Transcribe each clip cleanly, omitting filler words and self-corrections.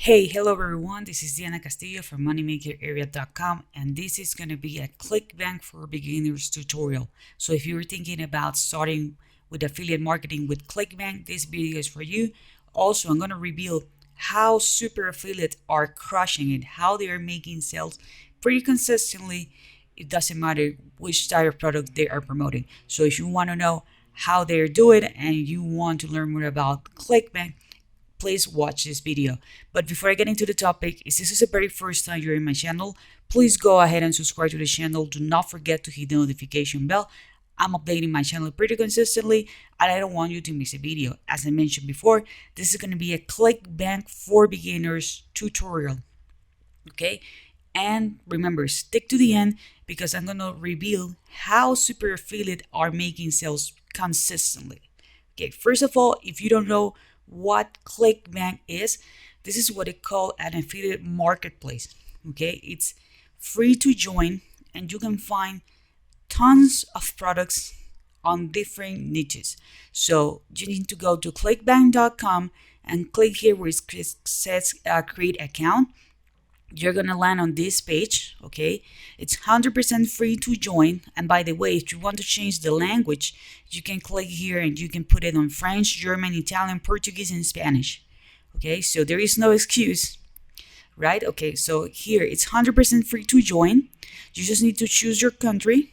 Hey, hello everyone. This is Diana Castillo from moneymakerarea.com, and this is going to be a Clickbank for beginners tutorial. So if you're thinking about starting with affiliate marketing with Clickbank, this video is for you. Also, I'm going to reveal how super affiliates are crushing it, how they are making sales pretty consistently. It doesn't matter which type of product they are promoting. So if you want to know how they're doing and you want to learn more about Clickbank, please watch this video. But before I get into the topic, if this is the very first time you're in my channel, please go ahead and subscribe to the channel. Do not forget to hit the notification bell. I'm updating my channel pretty consistently and I don't want you to miss a video. As I mentioned before, this is going to be a Clickbank for beginners tutorial. Okay? And remember, stick to the end because I'm going to reveal how super affiliate are making sales consistently. Okay, first of all, if you don't know what Clickbank is, this is what they call an affiliate marketplace. Okay, it's free to join and you can find tons of products on different niches. So you need to go to clickbank.com and click here where it says create account. You're gonna land on this page. Okay, it's 100% free to join, and by the way, if you want to change the language, you can click here and you can put it on French, German, Italian, Portuguese, and Spanish. Okay, so there is no excuse, right? Okay, so here it's 100% free to join. You just need to choose your country.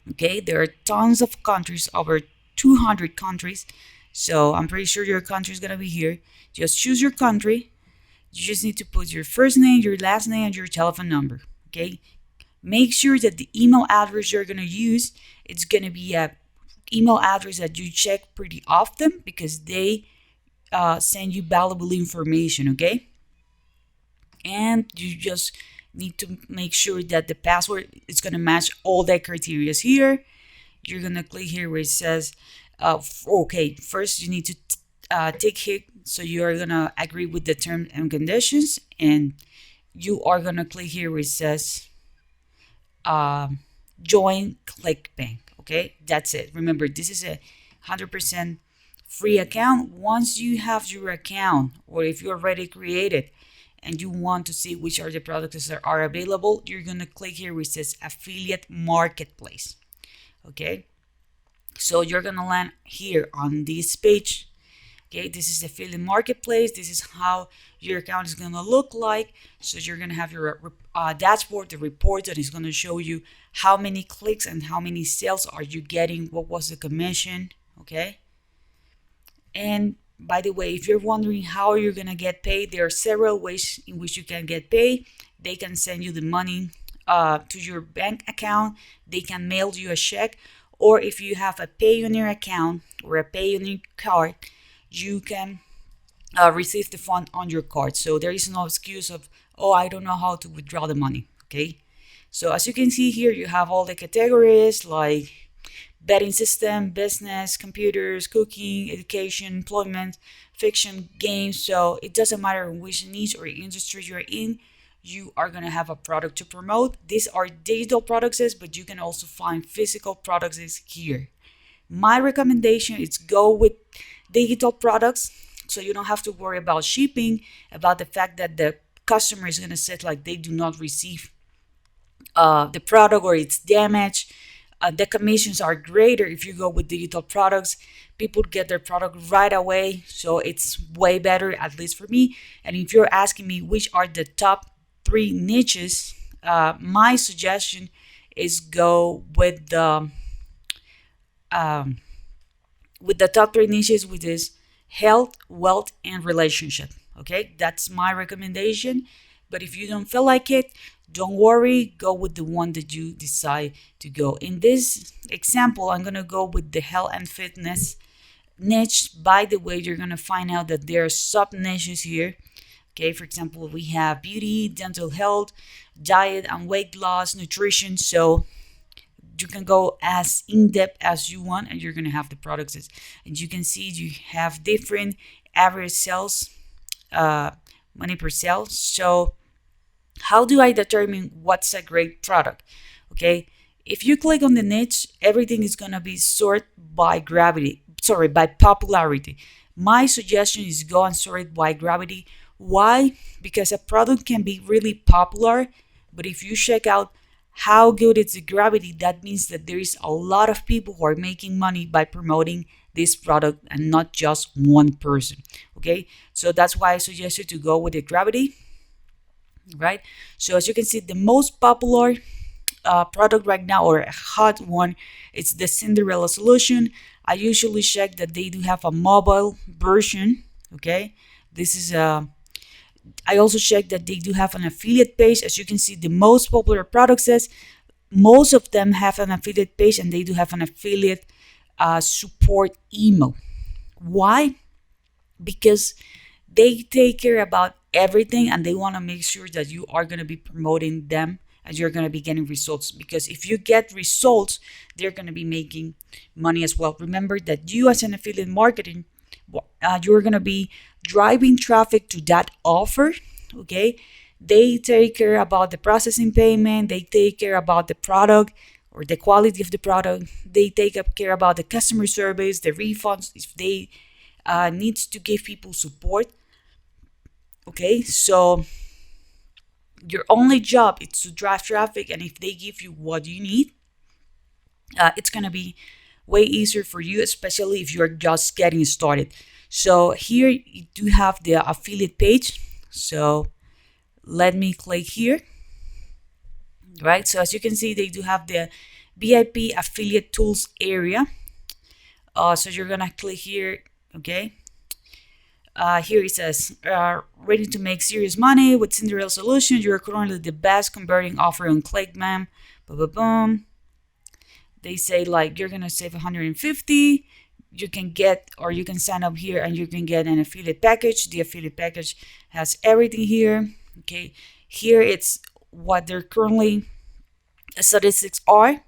Okay, there are tons of countries, over 200 countries, so I'm pretty sure your country is gonna be here. Just choose your country. You just need to put your first name, your last name, and your telephone number. Okay. Make sure that the email address you're gonna use, it's gonna be a email address that you check pretty often because they send you valuable information. Okay. And you just need to make sure that the password is gonna match all the criteria here. You're gonna click here where it says, okay, first you need to take here. So you are gonna agree with the terms and conditions, and you are gonna click here where it says join Clickbank. Okay, that's it. Remember, this is a 100% free account. Once you have your account, or if you already created and you want to see which are the products that are available, you're gonna click here where it says affiliate marketplace. Okay, so you're gonna land here on this page. Okay, this is the affiliate marketplace. This is how your account is going to look like. So you're going to have your dashboard, the report that is going to show you how many clicks and how many sales are you getting, what was the commission, okay? And by the way, if you're wondering how you're going to get paid, there are several ways in which you can get paid. They can send you the money to your bank account. They can mail you a check. Or if you have a Payoneer account or a Payoneer card, you can receive the fund on your card. So there is no excuse of, oh, I don't know how to withdraw the money. Okay. So as you can see here, you have all the categories like betting system, business, computers, cooking, education, employment, fiction, games. So it doesn't matter which niche or industry you're in, you are going to have a product to promote. These are digital products, but you can also find physical products here. My recommendation is go with digital products so you don't have to worry about shipping, about the fact that the customer is going to say like they do not receive the product or it's damaged. The commissions are greater if you go with digital products. People get their product right away, so it's way better, at least for me. And if you're asking me which are the top 3 niches, my suggestion is go with the top 3 niches, which is health, wealth, and relationship. Okay, that's my recommendation. But if you don't feel like it, don't worry, go with the one that you decide to go. In this example, I'm gonna go with the health and fitness niche. By the way, you're gonna find out that there are sub niches here. Okay, for example, we have beauty, dental health, diet and weight loss, nutrition. So you can go as in-depth as you want and you're going to have the products. And you can see you have different average sales, money per sale. So how do I determine what's a great product? Okay, if you click on the niche, everything is going to be sorted by by popularity. My suggestion is go and sort it by gravity. Why? Because a product can be really popular, but if you check out how good is the gravity, that means that there is a lot of people who are making money by promoting this product and not just one person. Okay, so that's why I suggest you to go with the gravity, right? So as you can see, the most popular product right now, or a hot one, it's the Cinderella solution. I usually check that they do have a mobile version. Okay, this is a I also check that they do have an affiliate page. As you can see, the most popular products says most of them have an affiliate page, and they do have an affiliate support email. Why? Because they take care about everything, and they want to make sure that you are going to be promoting them and you're going to be getting results. Because if you get results, they're going to be making money as well. Remember that you, as an affiliate marketing, you're going to be driving traffic to that offer. Okay, they take care about the processing payment, they take care about the product or the quality of the product, they take up care about the customer service, the refunds, if they needs to give people support. Okay, so your only job is to drive traffic, and if they give you what you need, it's going to be way easier for you, especially if you're just getting started. So here you do have the affiliate page. So let me click here, right? So as you can see, they do have the VIP affiliate tools area. So you're gonna click here, okay? Here it says, ready to make serious money with Cinderella Solutions. You're currently the best converting offer on Clickbank. Boom, boom, boom. They say like you're gonna save 150. You can get, or you can sign up here and you can get an affiliate package. The affiliate package has everything here. Okay, here it's what their currently statistics are.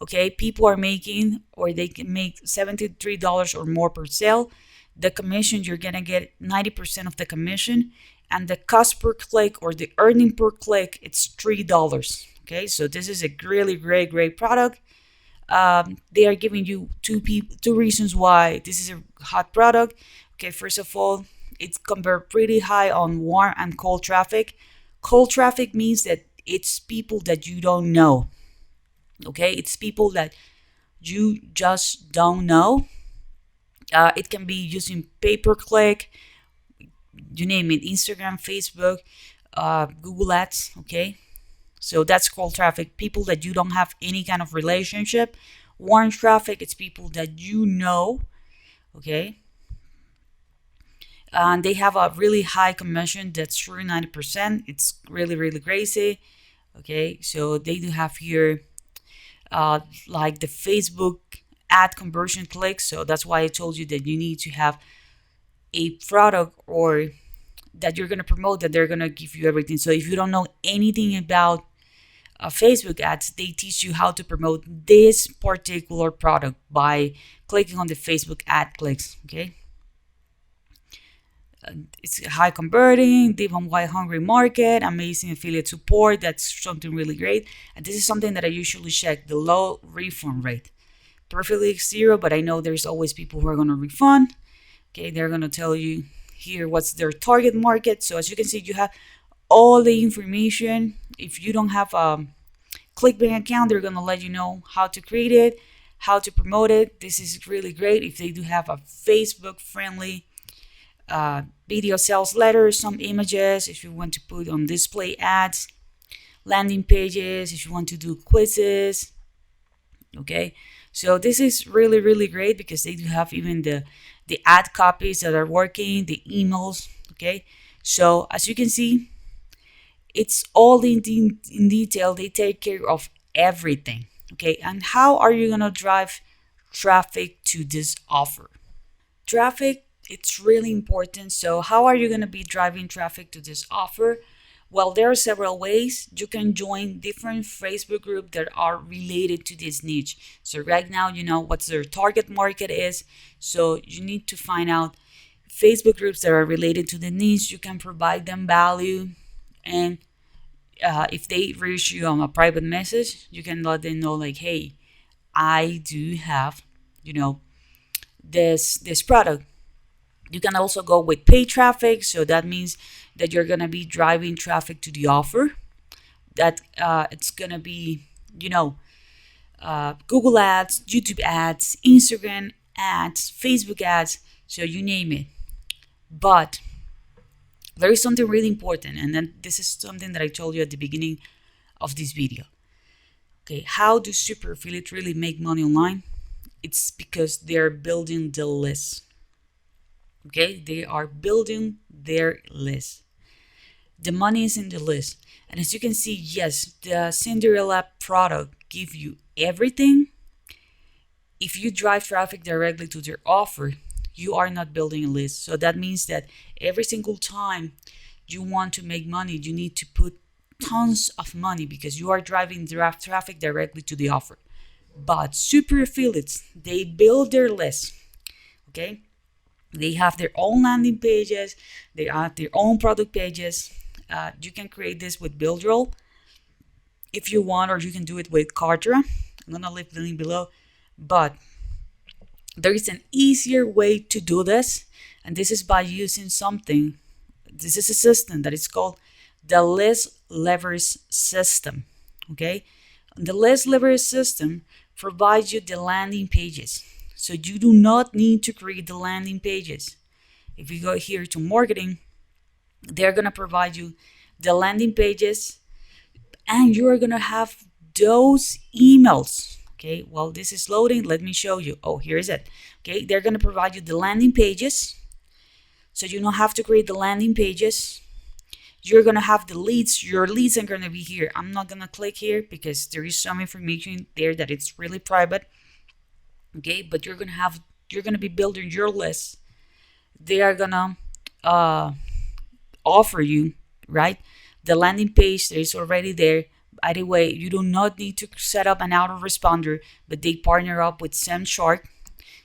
Okay, people are making, or they can make $73 or more per sale. The commission, you're gonna get 90% of the commission, and the cost per click, or the earning per click, it's $3. Okay, so this is a really great product. They are giving you two reasons why this is a hot product. Okay, first of all, it's convert pretty high on warm and cold traffic. Cold traffic means that it's people that you don't know. Okay, it's people that you just don't know. It can be using pay-per-click, you name it, Instagram, Facebook, Google Ads. Okay, so that's cold traffic, people that you don't have any kind of relationship. Warm traffic, it's people that you know. Okay, and they have a really high commission that's through 90%. It's really crazy. Okay, so they do have here like the Facebook ad conversion clicks. So that's why I told you that you need to have a product, or that you're going to promote, that they're going to give you everything. So if you don't know anything about Facebook ads, they teach you how to promote this particular product by clicking on the Facebook ad clicks. Okay, it's high converting, deep and wide hungry market, amazing affiliate support. That's something really great. And this is something that I usually check, the low refund rate. Perfectly zero, but I know there's always people who are going to refund. Okay, they're going to tell you here what's their target market. So as you can see, you have all the information. If you don't have a Clickbank account, they're going to let you know how to create it, how to promote it. This is really great. If they do have a Facebook friendly video sales letter, some images, if you want to put on display ads, landing pages, if you want to do quizzes. Okay, so this is really great, because they do have even the ad copies that are working, the emails. Okay, so as you can see, it's all in detail. They take care of everything. Okay, and how are you gonna drive traffic to this offer? Traffic, it's really important. So how are you going to be driving traffic to this offer? Well, there are several ways. You can join different Facebook groups that are related to this niche. So right now, you know what their target market is. So you need to find out Facebook groups that are related to the niche. You can provide them value. And if they reach you on a private message, you can let them know like, hey, I do have, this product. You can also go with paid traffic. So that means that you're gonna be driving traffic to the offer, that it's gonna be, Google ads, YouTube ads, Instagram ads, Facebook ads, so you name it. But there is something really important, and then this is something that I told you at the beginning of this video. Okay, how do super affiliates really make money online? It's because they're building the list. Okay, they are building their list. The money is in the list. And as you can see, yes, the Cinderella product gives you everything. If you drive traffic directly to their offer, you are not building a list. So that means that every single time you want to make money, you need to put tons of money because you are driving traffic directly to the offer. But super affiliates, they build their list. Okay, they have their own landing pages, they have their own product pages. You can create this with Buildroll if you want, or you can do it with Kartra. I'm gonna leave the link below, but there is an easier way to do this, and this is by using something. This is a system that is called the list levers system. Okay, the list levers system provides you the landing pages, so you do not need to create the landing pages. If you go here to marketing, they're gonna provide you the landing pages, and you're gonna have those emails. Okay, while this is loading, let me show you. Oh, here is it. Okay, they're gonna provide you the landing pages, so you don't have to create the landing pages. You're gonna have the leads. Your leads are gonna be here. I'm not gonna click here because there is some information there that it's really private. Okay, but you're gonna be building your list. They are gonna offer you, right, the landing page that is already there. By the way, you do not need to set up an autoresponder, but they partner up with Shark.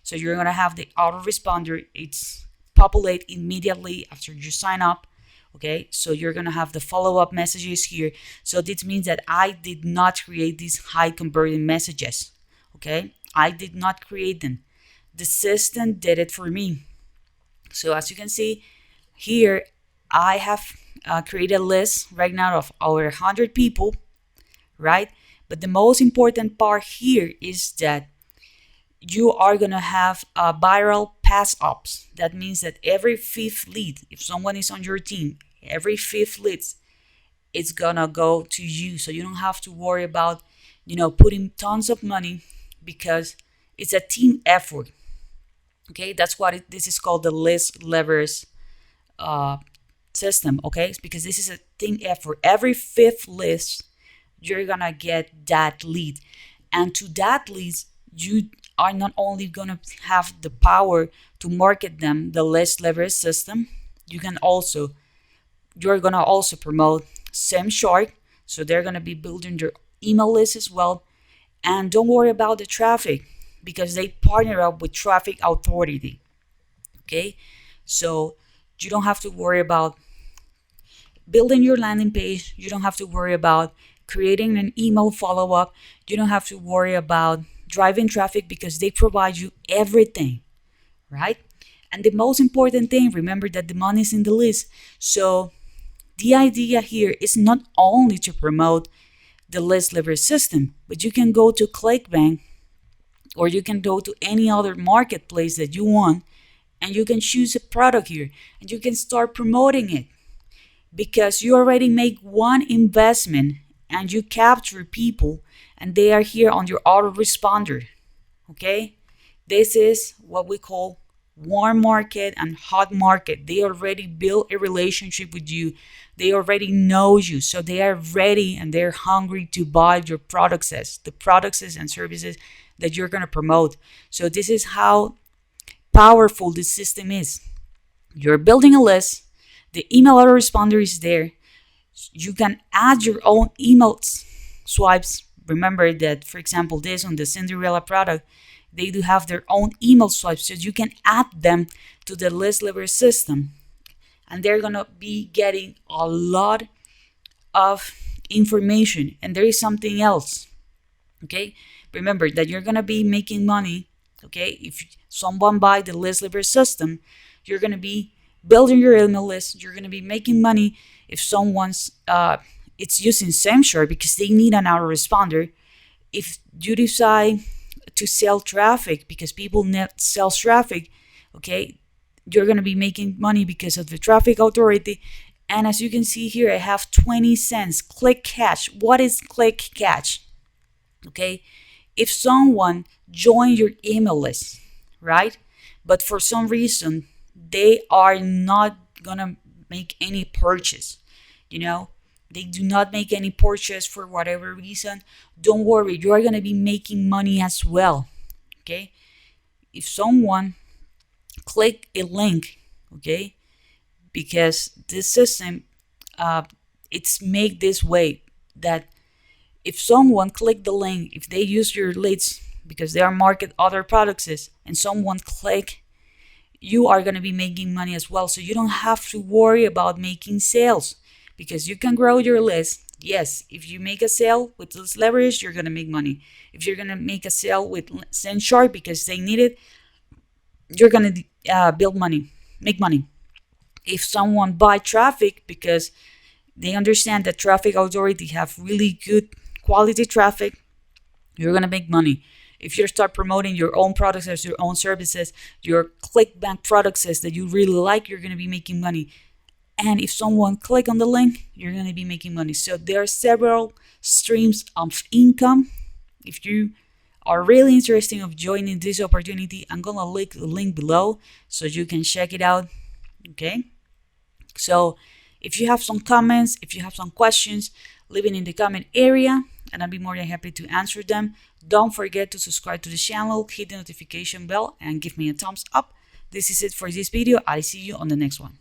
So you're gonna have the autoresponder. It's populate immediately after you sign up. Okay, so you're gonna have the follow-up messages here. So this means that I did not create these high converting messages. Okay, I did not create them. The system did it for me. So as you can see here, I have created a list right now of over 100 people, right? But the most important part here is that you are going to have viral pass-ups. That means that every fifth lead, if someone is on your team, every fifth lead is going to go to you. So you don't have to worry about, putting tons of money because it's a team effort. Okay, that's what this is called, the list levers system. Okay, it's because this is a team effort. Every fifth list, you're gonna get that lead, and to that lead, you are not only gonna have the power to market them, the list levers system. You're gonna also promote Shark, so they're gonna be building their email list as well. And don't worry about the traffic, because they partner up with Traffic Authority. Okay, so you don't have to worry about building your landing page. You don't have to worry about creating an email follow-up. You don't have to worry about driving traffic because they provide you everything, right? And the most important thing, remember that the money is in the list. So the idea here is not only to promote the list lever system, but you can go to Clickbank, or you can go to any other marketplace that you want, and you can choose a product here and you can start promoting it, because you already make one investment and you capture people and they are here on your autoresponder. Okay, this is what we call warm market and hot market. They already built a relationship with you. They already know you, so they are ready and they're hungry to buy your products, the products and services that you're going to promote. So this is how powerful this system is. You're building a list. The email autoresponder is there. You can add your own email swipes. Remember that, for example, this on the Cinderella product, they do have their own email swipes, so you can add them to the list lever system, and they're gonna be getting a lot of information. And there is something else. Okay, remember that you're gonna be making money. Okay, if someone buy the list lever system, you're gonna be building your email list. You're going to be making money if someone's it's using SEMshare because they need an autoresponder. If you decide to sell traffic because people need sells traffic, okay, you're going to be making money because of the traffic authority. And as you can see here, I have 20 cents click catch. What is click catch? Okay, if someone joined your email list, right, but for some reason they are not gonna make any purchase, they do not make any purchase for whatever reason, don't worry, you are gonna be making money as well. Okay, if someone click a link, okay, because this system it's made this way that if someone click the link, if they use your leads because they are market other products and someone click, you are going to be making money as well. So you don't have to worry about making sales because you can grow your list. Yes, if you make a sale with this leverage, you're going to make money. If you're going to make a sale with SendShark because they need it, you're going to build money, make money. If someone buy traffic because they understand that traffic authority have really good quality traffic, you're going to make money. If you start promoting your own products as your own services, your Clickbank products that you really like, you're going to be making money. And if someone click on the link, you're going to be making money. So there are several streams of income. If you are really interested of joining this opportunity, I'm going to link the link below so you can check it out. Okay. So if you have some comments, if you have some questions, leave it in the comment area and I'll be more than happy to answer them. Don't forget to subscribe to the channel, hit the notification bell and give me a thumbs up. This is it for this video. I'll see you on the next one.